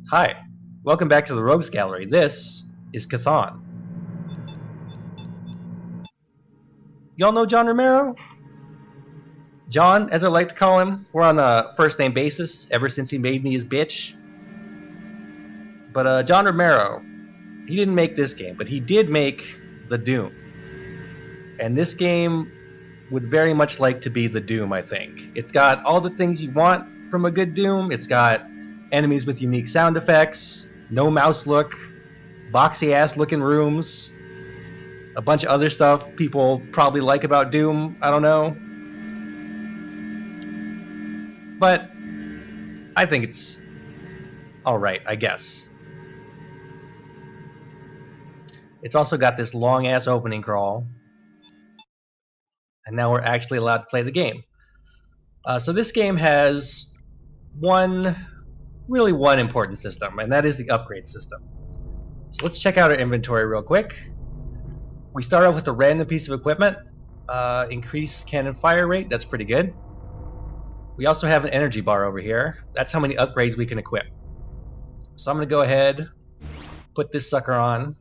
Hi, welcome back to the Rogues Gallery. This is Cthon. Y'all know John Romero? John, as I like to call him. We're on a first name basis ever since he made me his bitch. But John Romero, he didn't make this game, but he did make the Doom. And this game would very much like to be the Doom, I think. It's got all the things you want from a good Doom. It's got enemies with unique sound effects, no mouse look, boxy ass looking rooms, a bunch of other stuff people probably like about Doom, I don't know. But I think it's alright, I guess. It's also got this long ass opening crawl. And now we're actually allowed to play the game. So this game has one important system, and that is the upgrade system. So let's check out our inventory real quick. We start off with a random piece of equipment. Increase cannon fire rate, that's pretty good. We also have an energy bar over here. That's how many upgrades we can equip. So I'm going to go ahead, put this sucker on,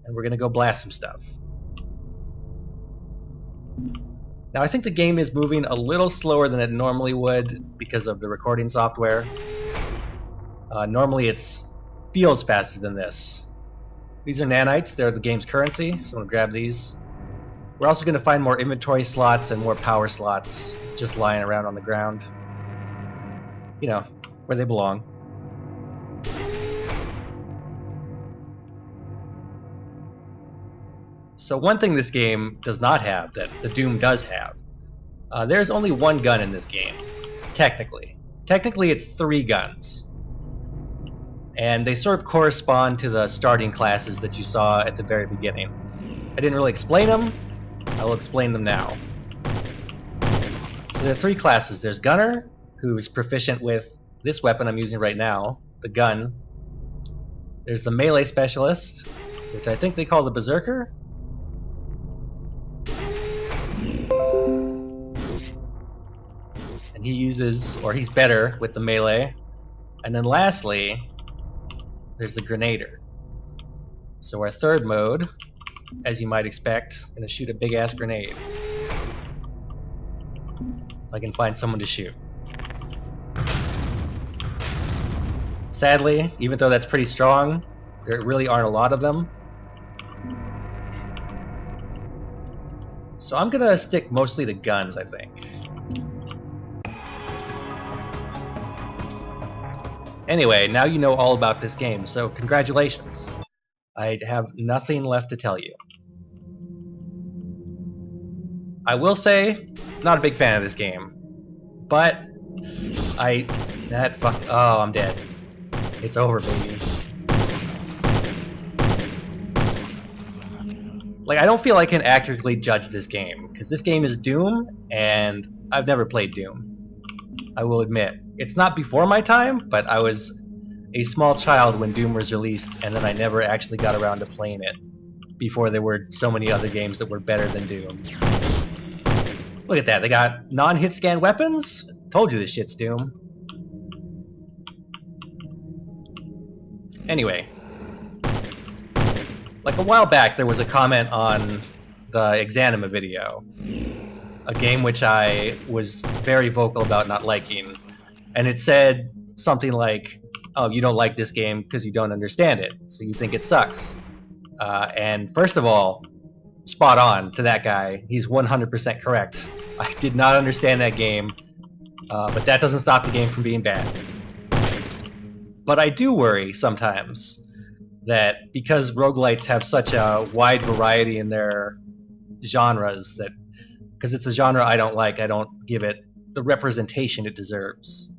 and we're going to go blast some stuff. Now I think the game is moving a little slower than it normally would because of the recording software. Normally it feels faster than this. These are nanites, they're the game's currency, so I'm going to grab these. We're also going to find more inventory slots and more power slots just lying around on the ground. You know, where they belong. So one thing this game does not have that the Doom does have, there's only one gun in this game, technically. Technically it's 3 guns. And they sort of correspond to the starting classes that you saw at the very beginning. I didn't really explain them, I will explain them now. So there are 3 classes. There's Gunner, who's proficient with this weapon I'm using right now, the gun. There's the Melee Specialist, which I think they call the Berserker. And he uses, or he's better with the melee. And then lastly, there's the Grenader. So our third mode, as you might expect, gonna shoot a big ass grenade. If I can find someone to shoot. Sadly, even though that's pretty strong, there really aren't a lot of them. So I'm gonna stick mostly to guns, I think. Anyway, now you know all about this game, so congratulations. I have nothing left to tell you. I will say, not a big fan of this game, but oh, I'm dead. It's over, baby. Like, I don't feel I can accurately judge this game, because this game is Doom, and I've never played Doom. I will admit. It's not before my time, but I was a small child when Doom was released, and then I never actually got around to playing it before there were so many other games that were better than Doom. Look at that, they got non-hit scan weapons? Told you this shit's Doom. Anyway. Like a while back, there was a comment on the Exanima video. A game which I was very vocal about not liking. And it said something like, oh, you don't like this game because you don't understand it, so you think it sucks. And first of all, spot on to that guy. He's 100% correct. I did not understand that game, but that doesn't stop the game from being bad. But I do worry sometimes that because roguelites have such a wide variety in their genres, that because it's a genre I don't like, I don't give it the representation it deserves.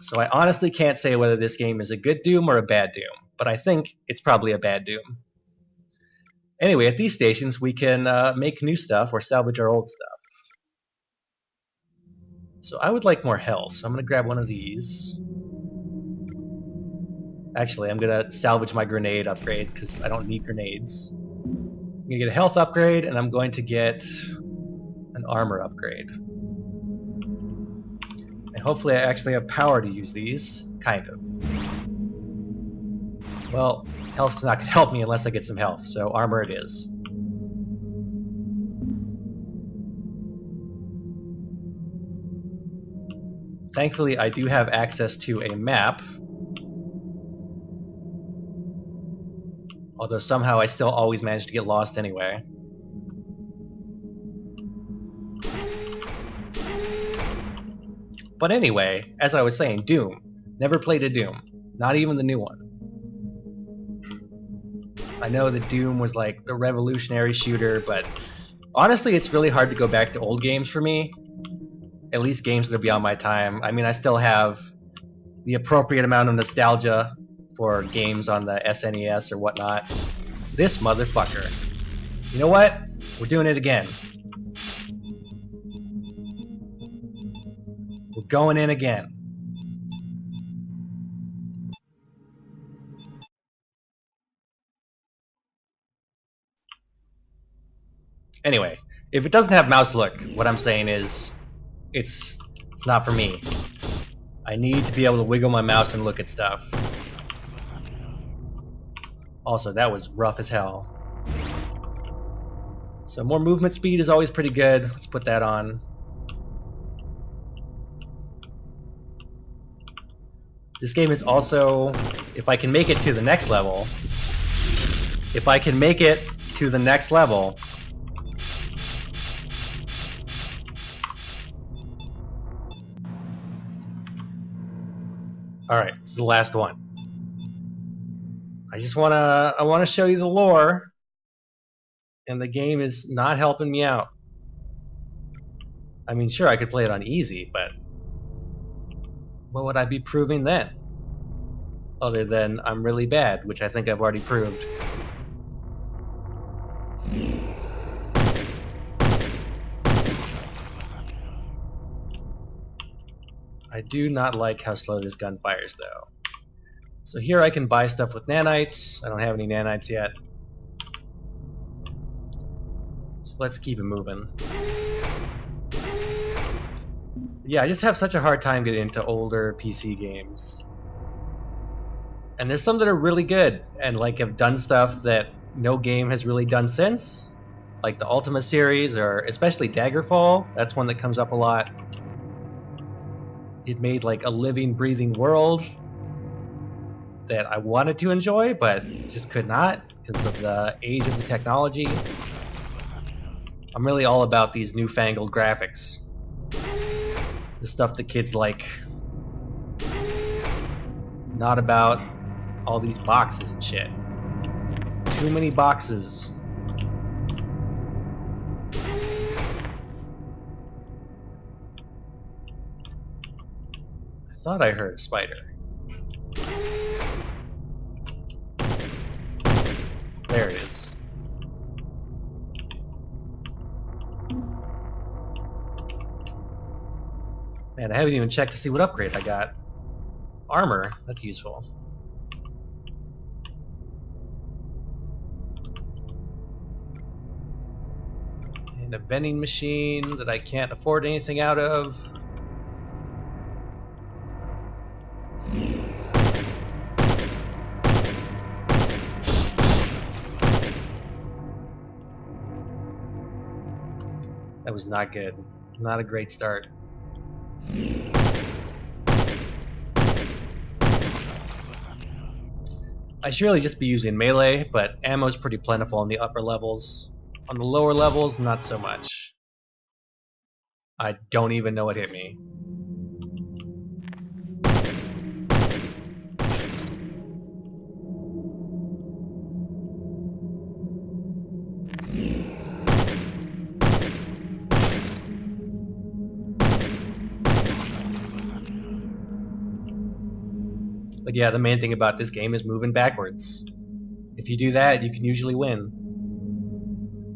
So I honestly can't say whether this game is a good Doom or a bad Doom, but I think it's probably a bad Doom. Anyway, at these stations we can make new stuff or salvage our old stuff. So I would like more health, so I'm going to grab one of these. Actually, I'm going to salvage my grenade upgrade because I don't need grenades. I'm going to get a health upgrade, and I'm going to get an armor upgrade. And hopefully I actually have power to use these. Kind of. Well, health's not going to help me unless I get some health, so armor it is. Thankfully, I do have access to a map. Although somehow I still always manage to get lost anyway. But anyway, as I was saying, Doom. Never played a Doom. Not even the new one. I know that Doom was like the revolutionary shooter, but honestly it's really hard to go back to old games for me. At least games that are beyond my time. I mean, I still have the appropriate amount of nostalgia for games on the SNES or whatnot. This motherfucker. You know what? We're doing it again. We're going in again. Anyway, if it doesn't have mouse look, what I'm saying is it's not for me. I need to be able to wiggle my mouse and look at stuff. Also, that was rough as hell. So more movement speed is always pretty good. Let's put that on. This game is also, if I can make it to the next level, Alright, it's the last one. I wanna show you the lore, and the game is not helping me out. I mean, sure, I could play it on easy, but what would I be proving then? Other than I'm really bad, which I think I've already proved. I do not like how slow this gun fires, though. So here I can buy stuff with nanites. I don't have any nanites yet. So let's keep it moving. Yeah, I just have such a hard time getting into older PC games. And there's some that are really good and like have done stuff that no game has really done since. Like the Ultima series, or especially Daggerfall. That's one that comes up a lot. It made like a living, breathing world that I wanted to enjoy, but just could not because of the age of the technology. I'm really all about these newfangled graphics. The stuff that kids like. Not about all these boxes and shit. Too many boxes. I thought I heard a spider. There it is. Man, I haven't even checked to see what upgrade I got. Armor, that's useful. And a vending machine that I can't afford anything out of. That was not good. Not a great start. I should really just be using melee, but ammo's pretty plentiful on the upper levels. On the lower levels, not so much. I don't even know what hit me. But yeah, the main thing about this game is moving backwards. If you do that, you can usually win.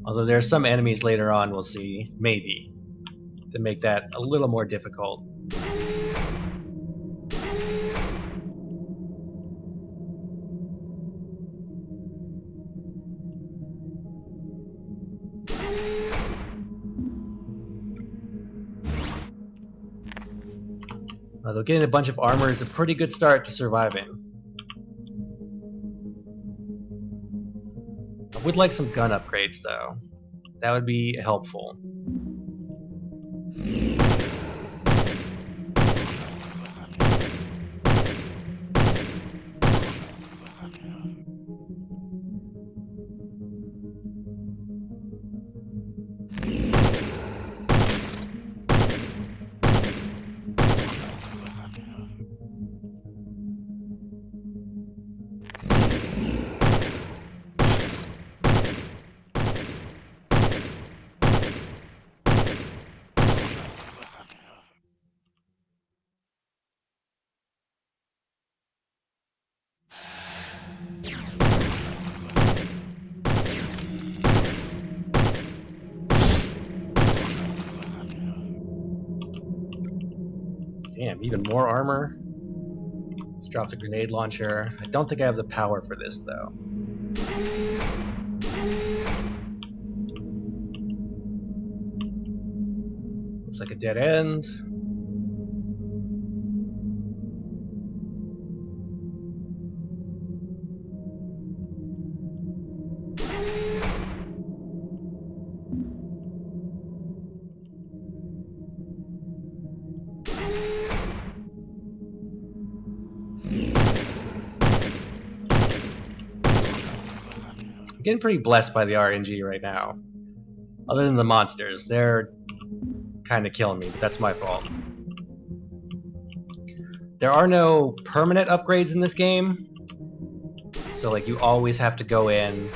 Although there are some enemies later on we'll see, maybe, to make that a little more difficult. Although getting a bunch of armor is a pretty good start to surviving. I would like some gun upgrades though. That would be helpful. Damn, even more armor. Let's drop the grenade launcher. I don't think I have the power for this though. Looks like a dead end. I'm getting pretty blessed by the RNG right now. Other than the monsters, they're kind of killing me, but that's my fault. There are no permanent upgrades in this game, so like you always have to go in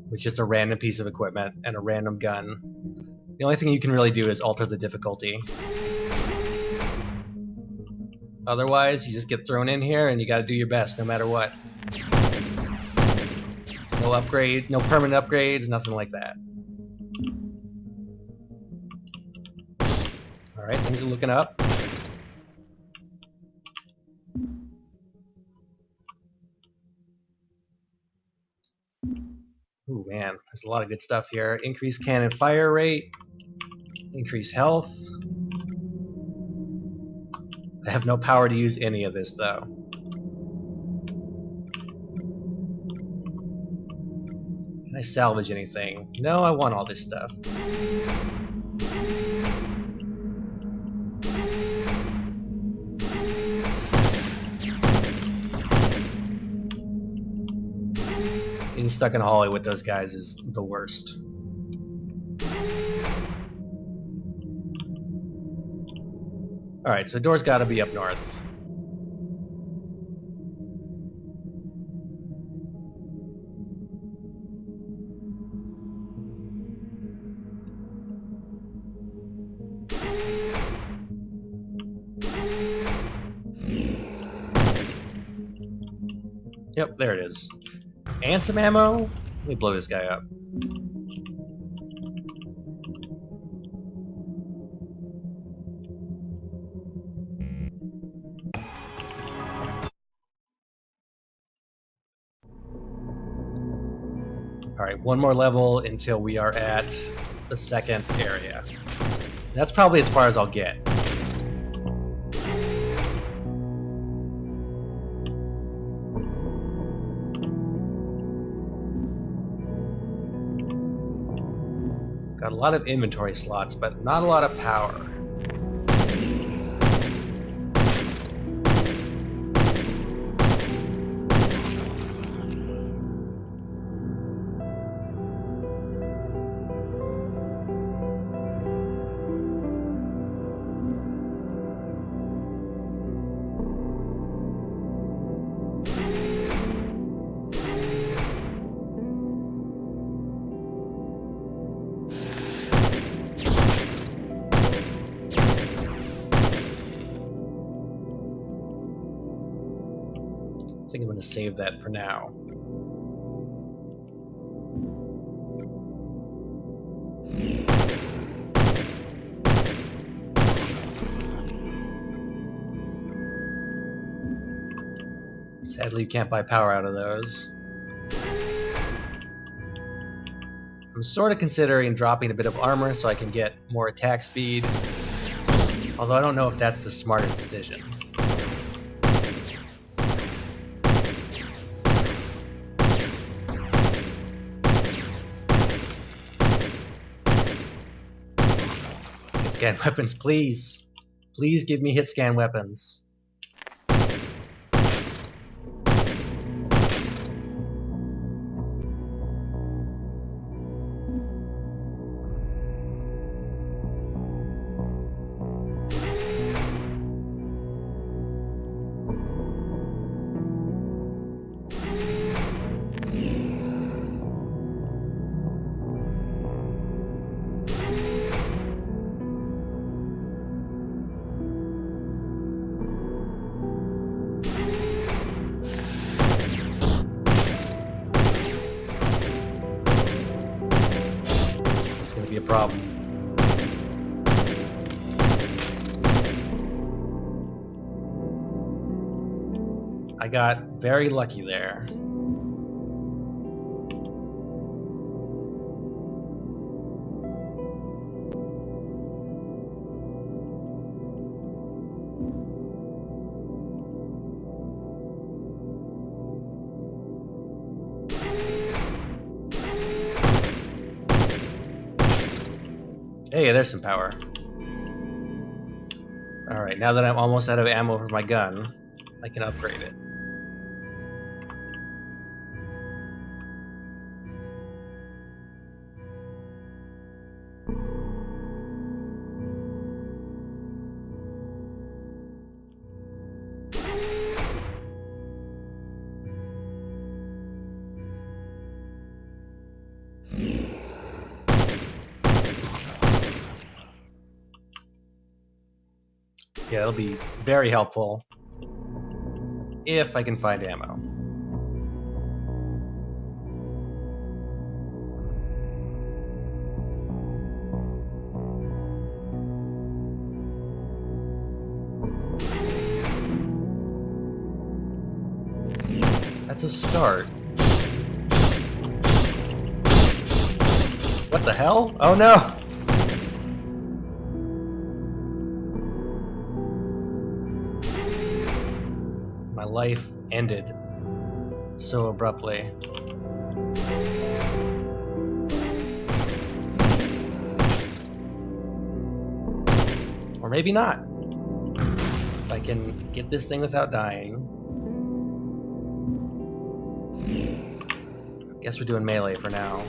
with just a random piece of equipment and a random gun. The only thing you can really do is alter the difficulty. Otherwise, you just get thrown in here and you gotta do your best no matter what. No upgrade, no permanent upgrades, nothing like that. Alright, things are looking up. Ooh man, there's a lot of good stuff here. Increase cannon fire rate, increase health. I have no power to use any of this though. Can I salvage anything? No, I want all this stuff. Getting stuck in a hallway with those guys is the worst. Alright, so the door's gotta be up north. Yep, there it is. And some ammo? Let me blow this guy up. Alright, one more level until we are at the second area. That's probably as far as I'll get. Got a lot of inventory slots, but not a lot of power. I think I'm going to save that for now. Sadly, you can't buy power out of those. I'm sort of considering dropping a bit of armor so I can get more attack speed. Although I don't know if that's the smartest decision. Hit scan weapons, please. Please give me hit scan weapons. Gonna be a problem. I got very lucky there. Hey, there's some power. Alright, now that I'm almost out of ammo for my gun, I can upgrade it. Yeah, it'll be very helpful if I can find ammo. That's a start. What the hell? Oh no! My life ended so abruptly. Or maybe not. If I can get this thing without dying. Guess we're doing melee for now.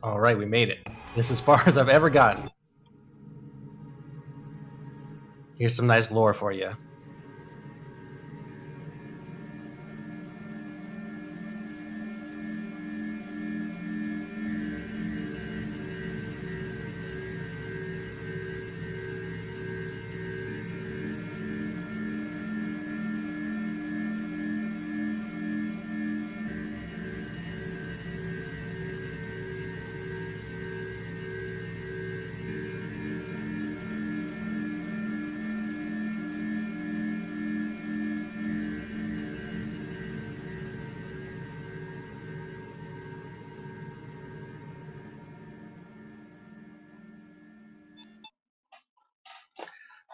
Alright, we made it. This is as far as I've ever gotten. Here's some nice lore for you.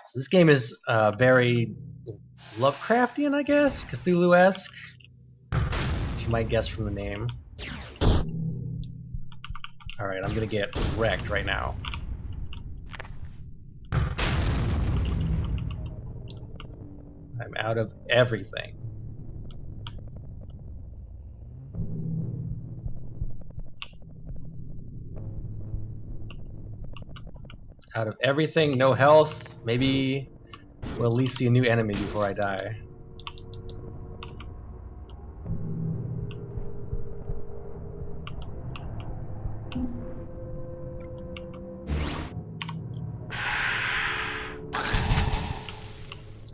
So this game is very Lovecraftian, I guess? Cthulhu-esque? Which you might guess from the name. Alright, I'm gonna get wrecked right now. I'm out of everything. Out of everything, no health. Maybe we'll at least see a new enemy before I die.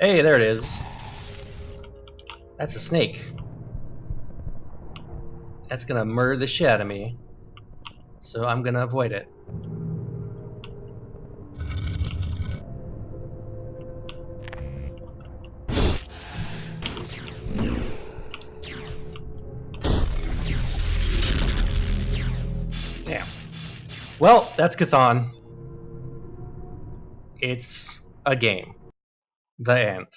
Hey, there it is. That's a snake. That's gonna murder the shit out of me. So I'm gonna avoid it. Damn. Well, that's Cthon. It's a game. The end.